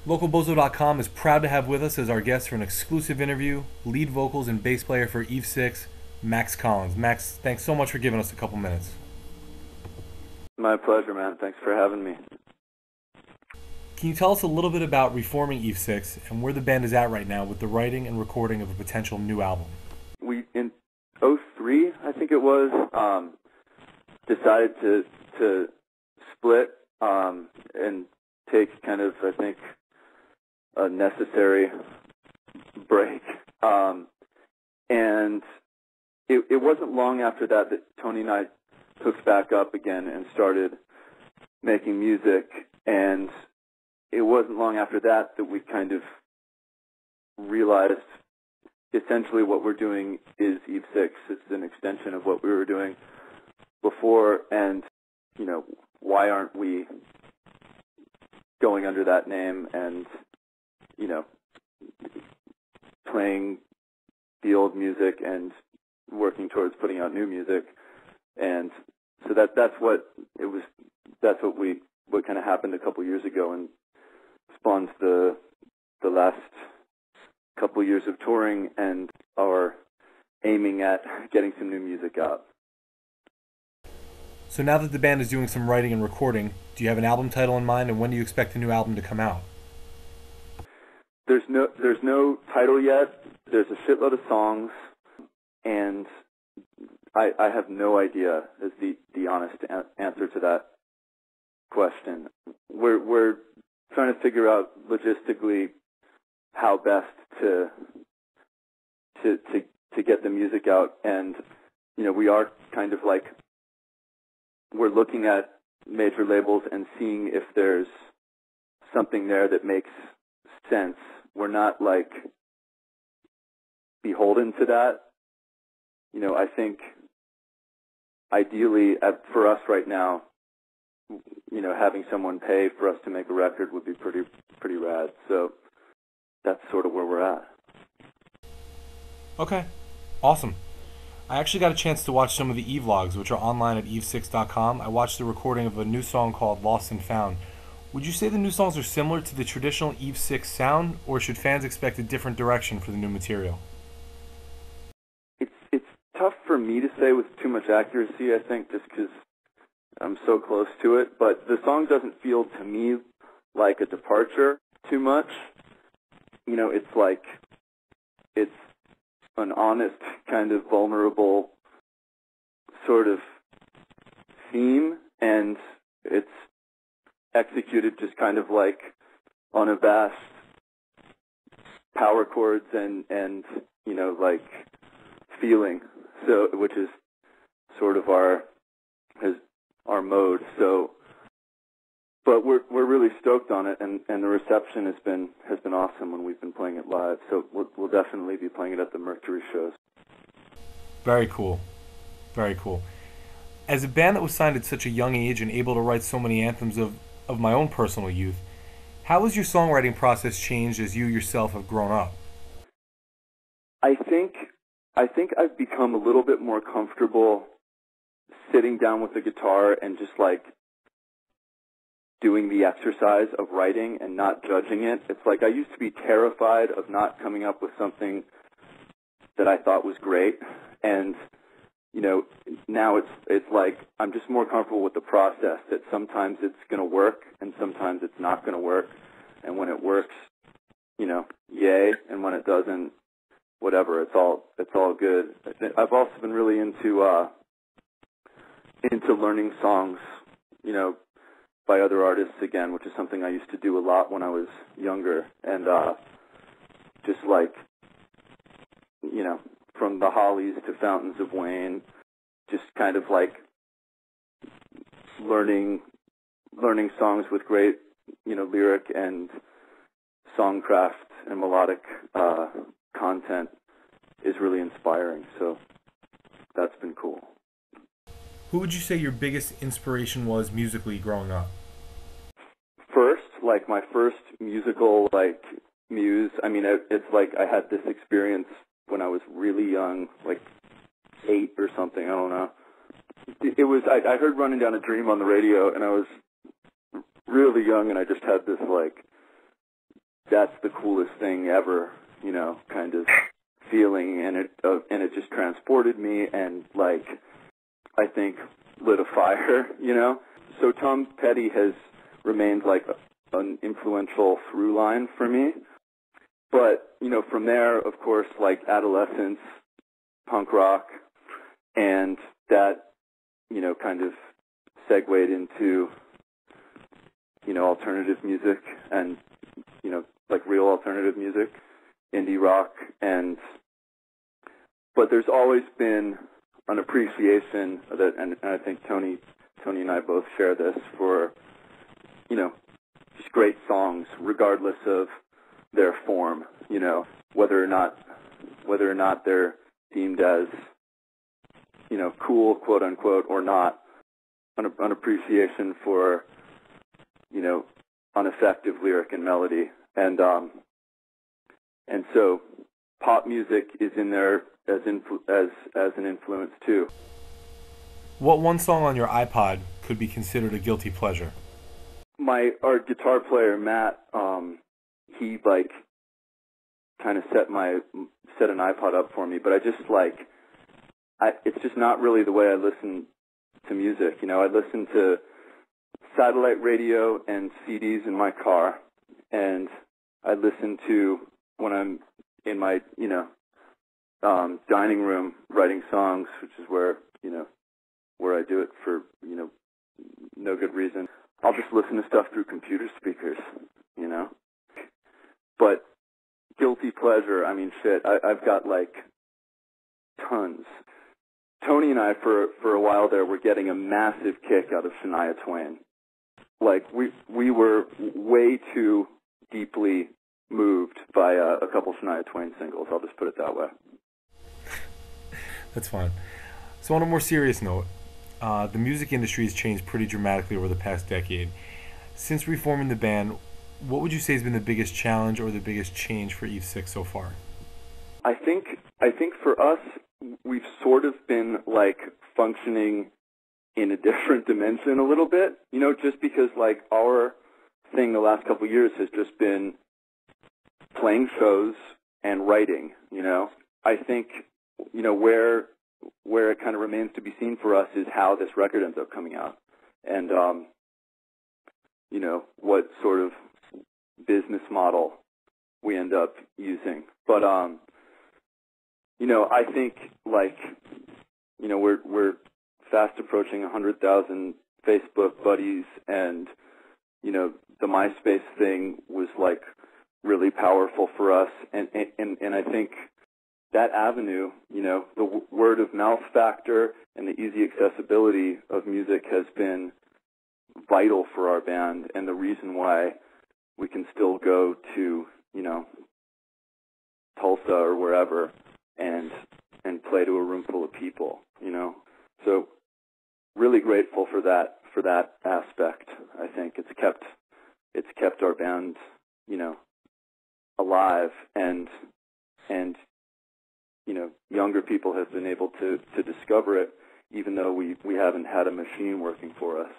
LocalBozo.com is proud to have with us as our guest for an exclusive interview, lead vocals and bass player for Eve 6, Max Collins. Max, thanks so much for giving us a couple minutes. My pleasure, man. Thanks for having me. Can you tell us a little bit about reforming Eve 6 and where the band is at right now with the writing and recording of a potential new album? We, in '03, I think it was, decided to split and take kind of, I think, a necessary break. And it wasn't long after that Tony and I hooked back up again and started making music. And it wasn't long after that we kind of realized essentially what we're doing is Eve 6. It's an extension of what we were doing before. And, you know, why aren't we going under that name and, you know, playing the old music and working towards putting out new music. And so that's what kind of happened a couple years ago and spawned the last couple years of touring and are aiming at getting some new music out. So now that the band is doing some writing and recording, do you have an album title in mind, and when do you expect the new album to come out? There's no title yet. There's a shitload of songs, and I have no idea is the honest answer to that question. We're trying to figure out logistically how best to get the music out, and you know, we are kind of like, we're looking at major labels and seeing if there's something there that makes sense. We're not like beholden to that. You know, I think ideally for us right now, you know, having someone pay for us to make a record would be pretty rad. So that's sort of where we're at. Okay, awesome. I actually got a chance to watch some of the E-vlogs, which are online at eve6.com. I watched the recording of a new song called Lost and Found. Would you say the new songs are similar to the traditional Eve 6 sound, or should fans expect a different direction for the new material? It's tough for me to say with too much accuracy, I think, just because I'm so close to it. But the song doesn't feel to me like a departure too much. You know, it's like, it's an honest, kind of vulnerable sort of theme, and it's executed just kind of like on a vast power chords and you know, like feeling, so which is sort of our mode. So, but we're really stoked on it, and the reception has been awesome when we've been playing it live. So we'll definitely be playing it at the Mercury shows. Very cool. Very cool. As a band that was signed at such a young age and able to write so many anthems of my own personal youth, how has your songwriting process changed as you yourself have grown up? I think I've become a little bit more comfortable sitting down with the guitar and just like doing the exercise of writing and not judging it. It's like I used to be terrified of not coming up with something that I thought was great, and you know, now it's like I'm just more comfortable with the process, that sometimes it's going to work and sometimes it's not going to work, and when it works, you know, yay, and when it doesn't, whatever, it's all good. I've also been really into learning songs, you know, by other artists again, which is something I used to do a lot when I was younger, and just like, you know, from the Hollies to Fountains of Wayne, just kind of like learning songs with great, you know, lyric and songcraft and melodic content is really inspiring. So that's been cool. Who would you say your biggest inspiration was musically growing up? First, like my first musical like muse, I mean, it's like I had this experience when I was really young, like 8 or something, I don't know. It was, I heard Running Down a Dream on the radio, and I was really young, and I just had this like that's the coolest thing ever, kind of feeling, and it just transported me and, like, I think lit a fire, So Tom Petty has remained like an influential through line for me. But, from there, of course, like adolescence, punk rock, and that, kind of segued into, alternative music and, like real alternative music, indie rock, but there's always been an appreciation that, and I think Tony and I both share this, for, just great songs, regardless of their form, whether or not they're deemed as, cool, quote unquote, or not, an appreciation for, ineffective lyric and melody, and so pop music is in there as an influence too. What one song on your iPod could be considered a guilty pleasure? Our guitar player Matt, he like kind of set an iPod up for me, but it's just not really the way I listen to music. I listen to satellite radio and CDs in my car, and I listen to when I'm in my dining room writing songs, which is where I do it for no good reason. I'll just listen to stuff through computer speakers, But guilty pleasure, I mean, shit, I've got like tons. Tony and I, for a while there, were getting a massive kick out of Shania Twain. Like, we were way too deeply moved by a couple Shania Twain singles. I'll just put it that way. That's fine. So on a more serious note, the music industry has changed pretty dramatically over the past decade. Since reforming the band, what would you say has been the biggest challenge or the biggest change for Eve 6 so far? I think for us, we've sort of been like functioning in a different dimension a little bit, just because like our thing the last couple of years has just been playing shows and writing, I think, where it kind of remains to be seen for us is how this record ends up coming out, and, what sort of business model we end up using. But, I think, like, we're fast approaching 100,000 Facebook buddies, and, the MySpace thing was, like, really powerful for us, and I think that avenue, the word of mouth factor and the easy accessibility of music has been vital for our band, and the reason why we can still go to, Tulsa or wherever and play to a room full of people, So really grateful for that aspect. I think it's kept our band, alive, and younger people have been able to discover it, even though we haven't had a machine working for us.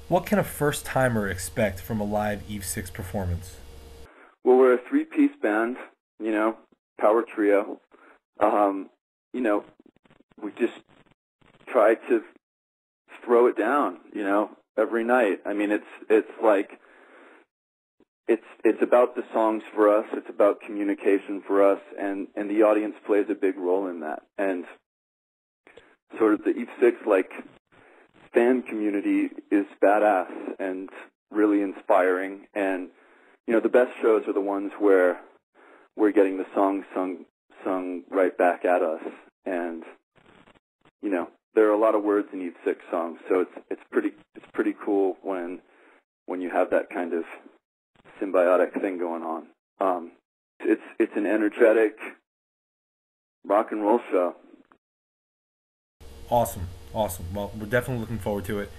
What can a first-timer expect from a live Eve 6 performance? Well, we're a three-piece band, power trio. We just try to throw it down, every night. I mean, it's like, it's about the songs for us, it's about communication for us, and the audience plays a big role in that. And sort of the Eve 6, like, fan community is badass and really inspiring, and, the best shows are the ones where we're getting the songs sung right back at us, and, there are a lot of words in Eve 6 songs, so it's pretty cool when you have that kind of symbiotic thing going on. It's an energetic rock and roll show. Awesome. Well, we're definitely looking forward to it.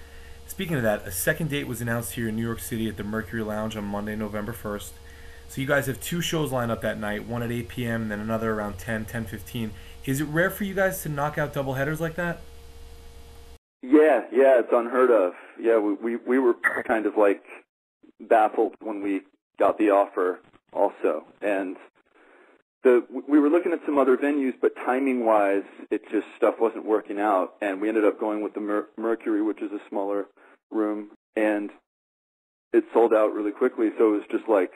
Speaking of that, a second date was announced here in New York City at the Mercury Lounge on Monday, November 1st. So you guys have two shows lined up that night, one at 8 p.m. and then another around 10:15. Is it rare for you guys to knock out double headers like that? Yeah, it's unheard of. Yeah, we were kind of like baffled when we got the offer also. And we were looking at some other venues, but timing-wise, stuff wasn't working out. And we ended up going with the Mercury, which is a smaller room, and it sold out really quickly. So it was just like,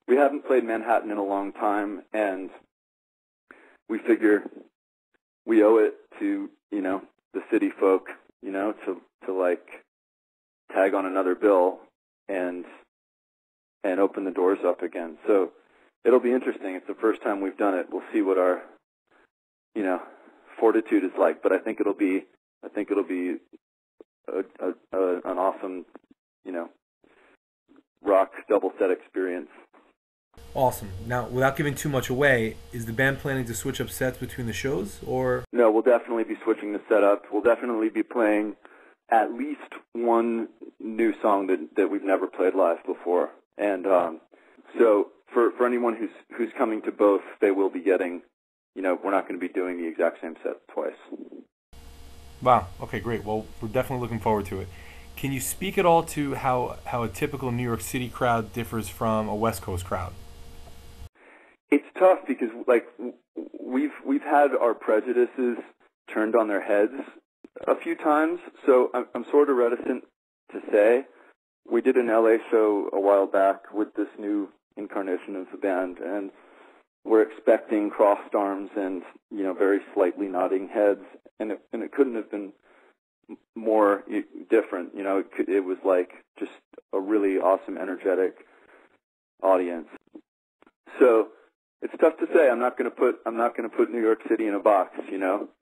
we haven't played Manhattan in a long time, and we figure we owe it to, the city folk, to like tag on another bill and open the doors up again. So it'll be interesting. It's the first time we've done it. We'll see what our, fortitude is like. But I think it'll be an awesome, rock double set experience. Awesome. Now, without giving too much away, is the band planning to switch up sets between the shows, or? No, we'll definitely be switching the setup. We'll definitely be playing at least one new song that we've never played live before. And so for anyone who's coming to both, they will be getting, we're not going to be doing the exact same set twice. Wow. Okay, great. Well, we're definitely looking forward to it. Can you speak at all to how a typical New York City crowd differs from a West Coast crowd? It's tough because, like, we've had our prejudices turned on their heads a few times, so I'm sort of reticent to say. We did an LA show a while back with this new incarnation of the band, and we're expecting crossed arms and, very slightly nodding heads, and it couldn't have been more different. It was like just a really awesome, energetic audience. So it's tough to say. I'm not going to put New York City in a box.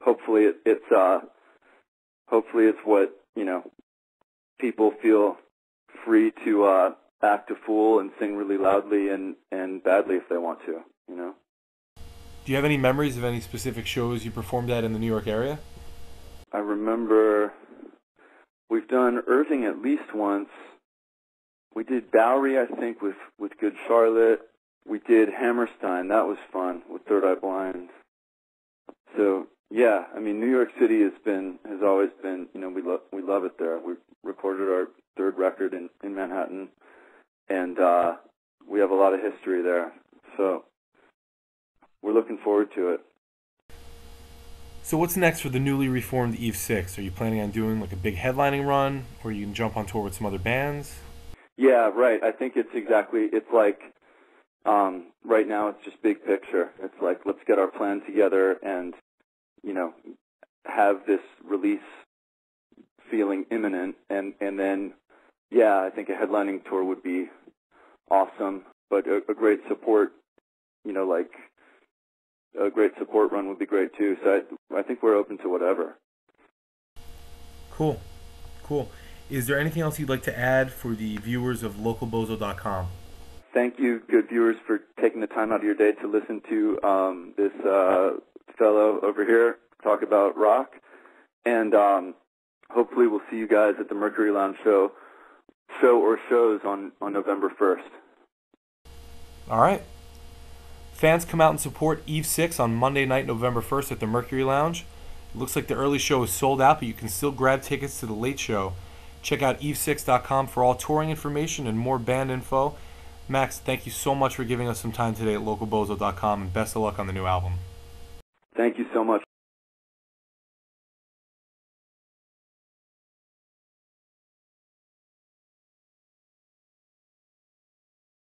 Hopefully it's what people feel free to act a fool and sing really loudly and badly if they want to. Do you have any memories of any specific shows you performed at in the New York area? I remember we've done Irving at least once. We did Bowery, I think, with Good Charlotte. We did Hammerstein. That was fun with Third Eye Blind. So yeah, I mean, New York City has always been, we love it there. We recorded our third record in Manhattan, and we have a lot of history there. So we're looking forward to it. So what's next for the newly reformed Eve 6? Are you planning on doing like a big headlining run, or you can jump on tour with some other bands? Yeah, right. I think it's like, right now it's just big picture. It's like, let's get our plan together and, have this release feeling imminent. And then, yeah, I think a headlining tour would be awesome, but a great support, a great support run would be great too. So I think we're open to whatever. Cool. Is there anything else you'd like to add for the viewers of localbozo.com? Thank you, good viewers, for taking the time out of your day to listen to this fellow over here talk about rock. And hopefully we'll see you guys at the Mercury Lounge show or shows on November 1st. All right. Fans come out and support Eve 6 on Monday night, November 1st at the Mercury Lounge. It looks like the early show is sold out, but you can still grab tickets to the late show. Check out eve6.com for all touring information and more band info. Max, thank you so much for giving us some time today at localbozo.com, and best of luck on the new album.